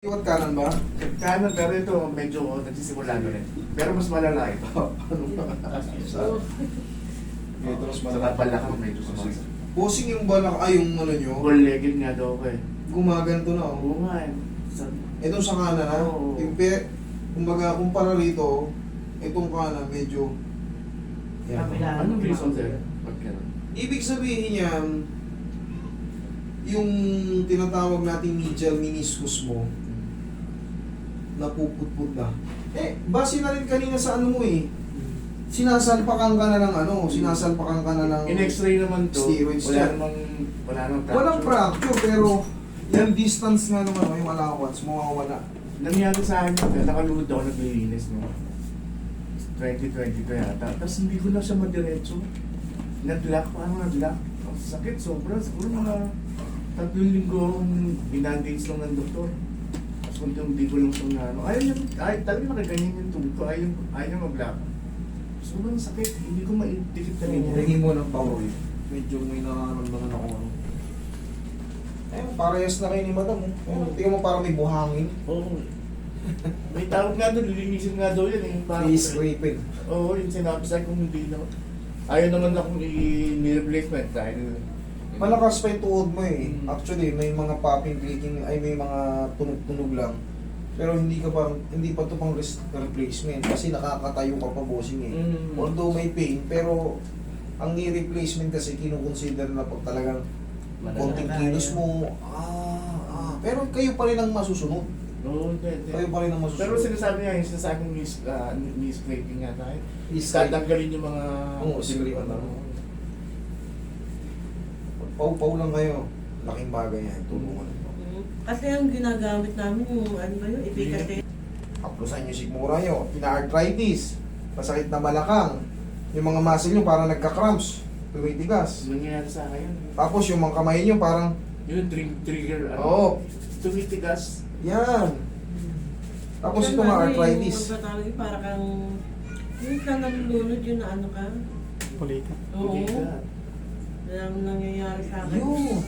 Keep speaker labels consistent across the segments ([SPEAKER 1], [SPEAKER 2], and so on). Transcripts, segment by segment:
[SPEAKER 1] Iwan kanan ba?
[SPEAKER 2] Kanan, pero ito medyo nagsisimula na rin. Pero mas malala ito.
[SPEAKER 1] Ito mas
[SPEAKER 2] Sa
[SPEAKER 1] malaki.
[SPEAKER 2] balakang medyo sumasakit.
[SPEAKER 1] Bossing yung balak, ay yung ano nyo,
[SPEAKER 2] Ball-legged nga daw ako eh.
[SPEAKER 1] gumaganto na oh.
[SPEAKER 2] Oo nga eh.
[SPEAKER 1] Ito sa kanan ha,
[SPEAKER 2] Oo.
[SPEAKER 1] yung kumbaga kumpara rito, itong kanan medyo, yan.
[SPEAKER 2] Anong reason sir? Pag gano'n?
[SPEAKER 1] Ibig sabihin yan, yung tinatawag nating medial meniscus mo, napuputput na. Base na rin kanina sa ano mo eh. Sinasalpakan ka na ng ano, sinasalpakan ka na ng...
[SPEAKER 2] In x-ray naman to,
[SPEAKER 1] Steroids
[SPEAKER 2] wala
[SPEAKER 1] yan.
[SPEAKER 2] namang fracture.
[SPEAKER 1] Walang fracture, pero yung distance nga naman, yung allowance, mawawala.
[SPEAKER 2] Nangyari sa akin yun, nakaluhod ako naglilinis no. 2020 ko yata. Tapos hindi ko na siya madiretso. Nag-lock, parang nag-lock. Ang sakit, sobra. Siguro mga 3 linggo akong binandage lang ng doktor. Tapos unti-unti ko lang siya na ano. Talaga nakaganyan yung tubig ko. Ayaw mag-lock. Sobrang sakit. Hindi ko maidikit na ganyan.
[SPEAKER 1] Tingin mo ng power eh. Medyo may nararamdaman ako ano. Parehas na kayo ni madam. Tingnan mo parang may buhangin.
[SPEAKER 2] Oo. May tawag nga doon, lilinisin nga daw yan eh.
[SPEAKER 1] May scraping.
[SPEAKER 2] Oo, yung sinabi sa akin kung hindi na. Ayaw naman akong i-replacement dahil
[SPEAKER 1] Malakas pa yung tuhod mo eh.
[SPEAKER 2] Mm.
[SPEAKER 1] Actually, may mga popping, clicking, ay may mga tunog-tunog lang. Pero hindi pa ito pang replacement kasi nakakatayo ka pa bossing eh.
[SPEAKER 2] Mm.
[SPEAKER 1] Although may pain, pero ang replacement kasi kinukonsider na pag talagang konting kilos mo, pero kayo pa rin ang masusunod.
[SPEAKER 2] Oo, hindi.
[SPEAKER 1] Kayo pa rin ang masusunod.
[SPEAKER 2] Pero sinasabi niya, yung sinasabi ng knee scraping nga tayo.
[SPEAKER 1] Scrape.
[SPEAKER 2] Tatanggalin yung mga...
[SPEAKER 1] Oo, scrape na. Pau-pau lang kayo. Laking bagay yan. Tulungan ito.
[SPEAKER 3] Kasi ang ginagamit namin yung ano ba yun, Epicate.
[SPEAKER 1] Haplusan yung sigmura nyo. Pina-arthritis. Masakit na balakang. Yung mga muscle nyo parang nagka-cramps. Tumitigas.
[SPEAKER 2] Nangyayari sa akin yun.
[SPEAKER 1] Tapos yung mga kamay nyo parang,
[SPEAKER 2] Yun, trigger,
[SPEAKER 1] Oo.
[SPEAKER 2] tumitigas.
[SPEAKER 1] yan. Tapos
[SPEAKER 3] Yan,
[SPEAKER 1] ito mga
[SPEAKER 3] ano,
[SPEAKER 1] arthritis.
[SPEAKER 3] Yung magtatawag yun, para kang, yung ka nalulunod yun na ano ka.
[SPEAKER 4] Pulita.
[SPEAKER 3] Oo.
[SPEAKER 2] Pulikat.
[SPEAKER 3] Yan ang nangyayari sa akin.
[SPEAKER 1] Yun.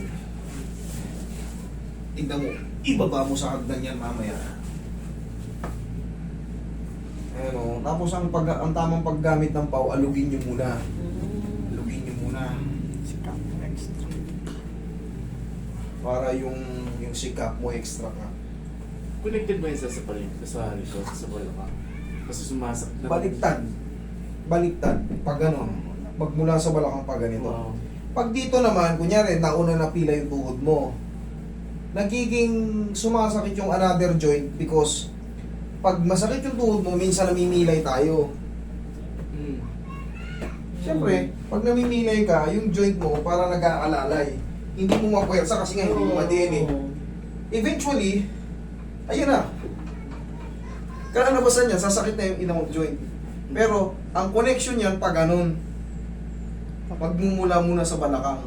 [SPEAKER 1] Tignan mo. Ibaba mo sa hagdan yan mamaya. Ayan o. Tapos ang tamang paggamit ng pau, alugin nyo muna. Alugin nyo muna.
[SPEAKER 4] Sikap extra.
[SPEAKER 1] Para yung sikap mo extra ka.
[SPEAKER 2] Connected ba yun sa paligid, sa likod, sa balaka? Kasi sumasak na.
[SPEAKER 1] Baliktad. Baliktad. Pag gano'n. Magmula sa balakang pag ganito.
[SPEAKER 2] Wow.
[SPEAKER 1] Pag dito naman, kunyari, nauna na pila yung tuhod mo. Nagiging sumasakit yung another joint because pag masakit yung tuhod mo, minsan namimilay tayo.
[SPEAKER 2] Mm.
[SPEAKER 1] Siyempre, pag namimilay ka, yung joint mo para nag-aalalay. Hindi mo mapuwersa kasi nga hindi mo ma-DNA. Eventually, ayun na. Kalalabasan niya, sasakit na yung inamang joint. Pero, ang connection niyan pag ganun. Magmumula muna sa balakang.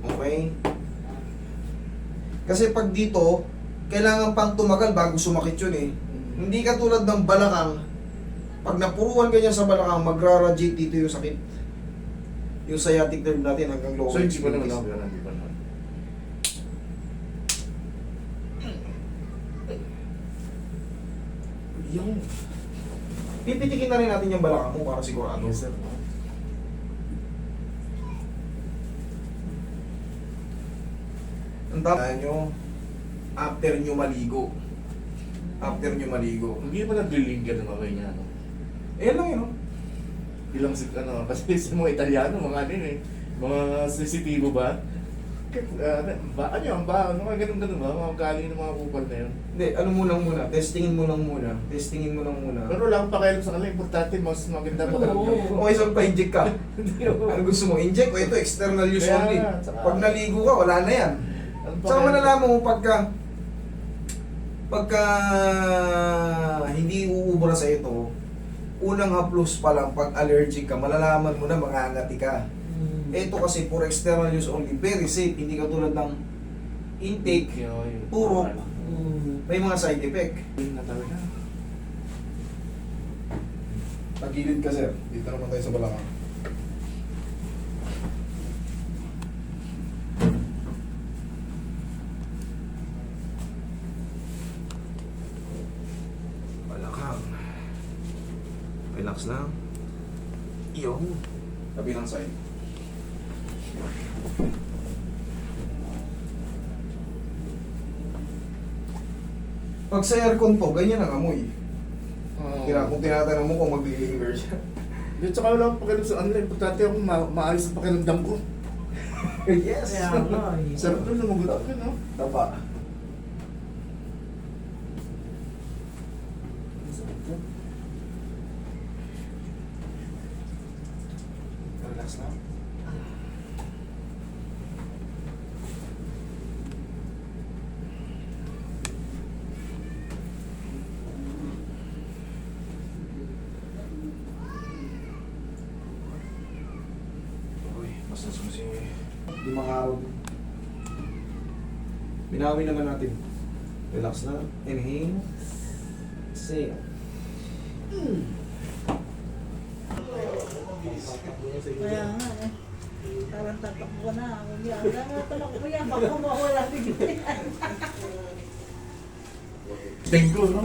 [SPEAKER 1] Okay? Kasi pag dito, kailangan pang tumagal bago sumakit yun eh. Hindi katulad ng balakang, pag napuruan ganyan sa balakang, magra-radiate dito yung sakit. Yung sciatic nerve natin hanggang lower
[SPEAKER 2] So, hindi ko naman
[SPEAKER 1] extremities.
[SPEAKER 2] ako hindi pa naman.
[SPEAKER 1] Yung pipitikin na rin natin yung balakang mo para sigurado.
[SPEAKER 2] Yes, sir.
[SPEAKER 1] Ang tandaan nyo, after nyo maligo. After nyo maligo.
[SPEAKER 2] Hindi pa naglilingkar ng kamay niya, no?
[SPEAKER 1] Eh lang yun, no?
[SPEAKER 2] Ilang kasi sa mga Italiano, mga ano yun eh, mga sensitibo ba? Ano mga ganun-ganun ba? Mga galing ng mga kupal na yun.
[SPEAKER 1] Hindi, ano mo lang muna, testingin mo lang muna. Testingin mo lang muna.
[SPEAKER 2] Pero wala akong pakialam sa kanila, importante, mas maganda pa
[SPEAKER 3] Oo.
[SPEAKER 1] Okay, saan pa-inject ka?
[SPEAKER 2] Hindi ako.
[SPEAKER 1] Ano gusto mo? Inject o ito, external use
[SPEAKER 2] Kaya
[SPEAKER 1] only.
[SPEAKER 2] nga, tsaka-
[SPEAKER 1] Pag naligo ka, wala na yan. Saka malalaman mo pagka hindi uubra sa ito, unang haplos pa lang, pag allergic ka, malalaman mo na mangangati ka. Ito kasi for external use only, very safe, hindi katulad ng intake, turok, may mga side effect.
[SPEAKER 2] Yun na talaga.
[SPEAKER 1] Tagilid ka sir, dito naman tayo sa balakang. Relax lang. Yun. Kabilang side. Pag sa aircon to, ganyan ang amoy. Kung tinatanong mo kung mag-linger siya.
[SPEAKER 2] Di, tsaka wala akong pakialam sa online. Pagkati akong maayos ang pakiramdam ko.
[SPEAKER 1] Yes!
[SPEAKER 3] Kaya nga eh.
[SPEAKER 2] Sarap doon, lumagot ka, no?
[SPEAKER 1] Tapa. Relax lang. Uy, masas mo si... Di araw. Binawi naman natin. Relax na. Inhale. Exhale.
[SPEAKER 3] Kaya nga eh. Parang tatakbo na ako yan. Kaya nga tatakbo yan. Baka mawala bigla.
[SPEAKER 2] Tengko, no?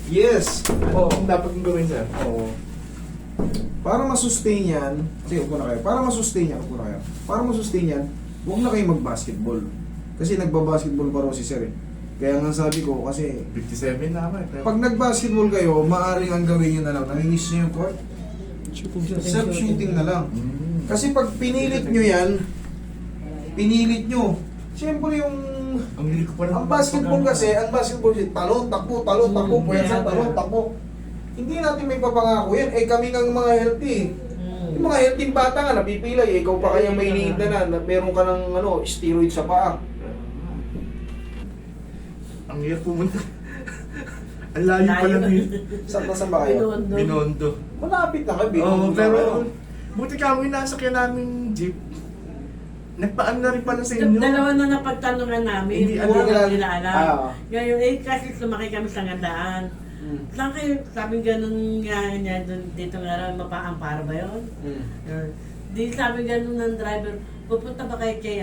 [SPEAKER 1] Yes!
[SPEAKER 2] Oo, ang dapat kong gawin, sir.
[SPEAKER 1] Oo. Para masustain yan, sige, upo na kayo. Para masustain yan, upo na kayo. Para masustain yan, huwag na kayo mag-basketball. Kasi nagba-basketball pa raw si Sir eh. Kaya nga sabi ko, kasi
[SPEAKER 2] 57 na ako eh.
[SPEAKER 1] pag nag-basketball kayo, maaaring ang gawin nyo na lang, namimiss nyo yung court, self-shooting na lang. Kasi pag pinilit nyo yan, pinilit nyo, siyempre yung...
[SPEAKER 2] Ang lilik ko pa
[SPEAKER 1] Ang basketball kasi, talon, takbo, puwersa, talon, takbo. Hindi natin may papangako yan. Eh kami ng mga healthy. Yung mga healthy bata nga, napipilay. Ikaw pa kaya may need na meron ka ng steroid sa paa.
[SPEAKER 2] Ang hirap pumunta. Ang layo pa lang yun.
[SPEAKER 1] Saan ba kayo?
[SPEAKER 2] Binondo.
[SPEAKER 1] Malapit na kayo,
[SPEAKER 2] Oo,
[SPEAKER 1] Binondo na
[SPEAKER 2] pero
[SPEAKER 1] kayo.
[SPEAKER 2] buti kami nasakyan namin jeep. Nagpaan na rin pala sa inyo.
[SPEAKER 3] Dalawa na napagtanungan namin.
[SPEAKER 2] Hindi,
[SPEAKER 3] Hindi
[SPEAKER 1] ano,
[SPEAKER 3] nila alam.
[SPEAKER 1] ah.
[SPEAKER 3] Ngayon kasi sumakay kami sa Ngandaan. Saan kayo, sabi ganun nga niya, dito nga raw, mapaampara ba yun? Yun. Di sabi ganun ng driver, pupunta ba kayo kay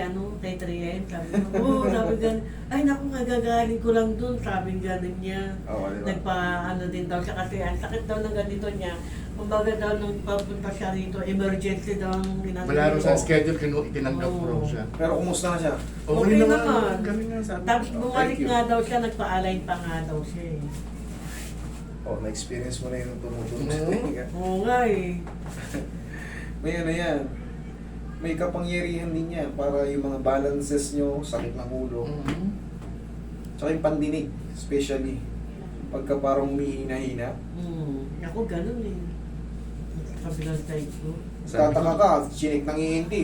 [SPEAKER 3] 3M? Sabi ko, oo, sabi ganun. Ay naku, kagagaling ko lang dun, sabi ganun niya.
[SPEAKER 1] Oo, diba?
[SPEAKER 3] Din daw siya kasi ang sakit daw ng ganito niya. Kumbaga daw nung papunta siya rito, emergency daw ang ginagawa.
[SPEAKER 2] Wala rin sa
[SPEAKER 1] Oo.
[SPEAKER 2] schedule, tinanggap ko raw siya.
[SPEAKER 1] Pero kumusta na siya?
[SPEAKER 3] Okay naman.
[SPEAKER 2] Kami nga sabi.
[SPEAKER 3] Tapos bumalik
[SPEAKER 1] Thank you.
[SPEAKER 3] nga daw siya, nagpa-align pa nga daw siya eh.
[SPEAKER 1] Oh, na-experience mo na yung tumutunog sa
[SPEAKER 2] Oo.
[SPEAKER 1] tenga.
[SPEAKER 3] Oo nga eh.
[SPEAKER 1] May yan. May kapangyarihan din yan para yung mga balances nyo, sakit ng ulo. Tsaka yung pandinig, especially. Pagka parang humihina-hina.
[SPEAKER 3] Ako ganun eh. Sa kabilang side ko.
[SPEAKER 1] Tataka ka, chinik ng iinti.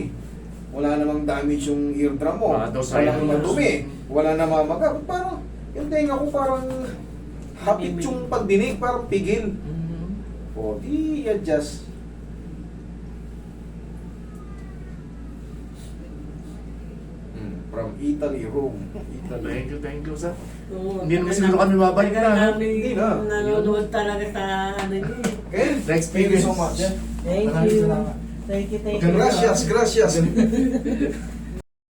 [SPEAKER 1] Wala namang damage yung eardrum mo.
[SPEAKER 2] Wala daw
[SPEAKER 1] Wala
[SPEAKER 2] sayang.
[SPEAKER 1] namang madumi. Wala namang maga. Parang, yung tenga ko parang hapit yung pandinig, parang pigil. O, di adjust. From Italy, Rome. Italy.
[SPEAKER 2] Thank you, sir.
[SPEAKER 3] Oo,
[SPEAKER 2] Hindi naman
[SPEAKER 3] tagal
[SPEAKER 2] siguro kami babalik
[SPEAKER 3] tagal
[SPEAKER 2] na.
[SPEAKER 3] namin
[SPEAKER 1] Hindi na.
[SPEAKER 3] nanonood talaga sa ano niya.
[SPEAKER 1] Okay?
[SPEAKER 2] Next
[SPEAKER 1] Thank you so much.
[SPEAKER 3] Thank
[SPEAKER 2] Maraming
[SPEAKER 3] you.
[SPEAKER 2] salamat.
[SPEAKER 3] Thank you.
[SPEAKER 1] Gracias, gracias.